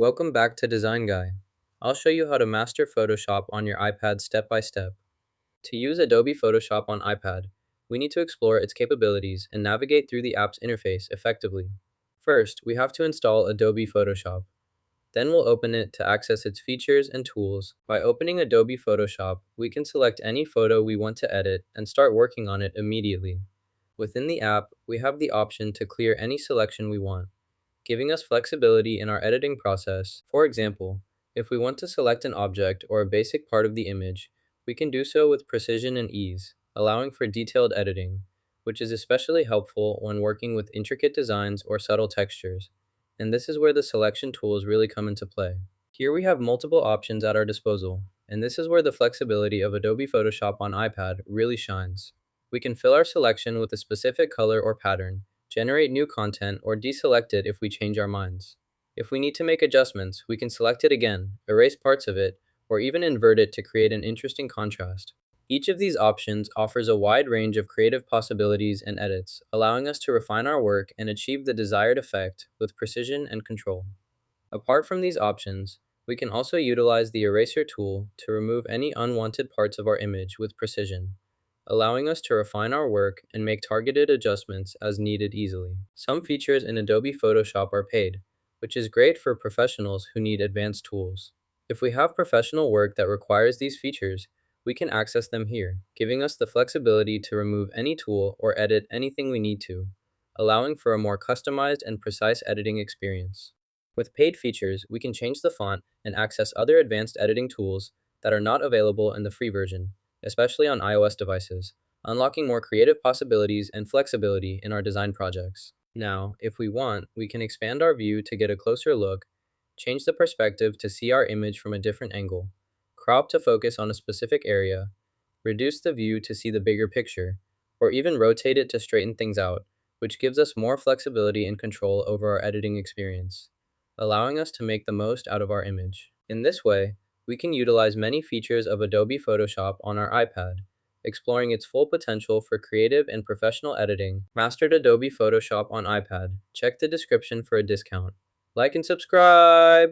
Welcome back to Design Guy. I'll show you how to master Photoshop on your iPad step by step. To use Adobe Photoshop on iPad, we need to explore its capabilities and navigate through the app's interface effectively. First, we have to install Adobe Photoshop. Then we'll open it to access its features and tools. By opening Adobe Photoshop, we can select any photo we want to edit and start working on it immediately. Within the app, we have the option to clear any selection we want, giving us flexibility in our editing process. For example, if we want to select an object or a basic part of the image, we can do so with precision and ease, allowing for detailed editing, which is especially helpful when working with intricate designs or subtle textures. And this is where the selection tools really come into play. Here we have multiple options at our disposal, and this is where the flexibility of Adobe Photoshop on iPad really shines. We can fill our selection with a specific color or pattern, generate new content, or deselect it if we change our minds. If we need to make adjustments, we can select it again, erase parts of it, or even invert it to create an interesting contrast. Each of these options offers a wide range of creative possibilities and edits, allowing us to refine our work and achieve the desired effect with precision and control. Apart from these options, we can also utilize the eraser tool to remove any unwanted parts of our image with precision, allowing us to refine our work and make targeted adjustments as needed easily. Some features in Adobe Photoshop are paid, which is great for professionals who need advanced tools. If we have professional work that requires these features, we can access them here, giving us the flexibility to remove any tool or edit anything we need to, allowing for a more customized and precise editing experience. With paid features, we can change the font and access other advanced editing tools that are not available in the free version, especially on iOS devices, unlocking more creative possibilities and flexibility in our design projects. Now, if we want, we can expand our view to get a closer look, change the perspective to see our image from a different angle, crop to focus on a specific area, reduce the view to see the bigger picture, or even rotate it to straighten things out, which gives us more flexibility and control over our editing experience, allowing us to make the most out of our image. In this way, we can utilize many features of Adobe Photoshop on our iPad, exploring its full potential for creative and professional editing. Mastered Adobe Photoshop on iPad. Check the description for a discount. Like and subscribe!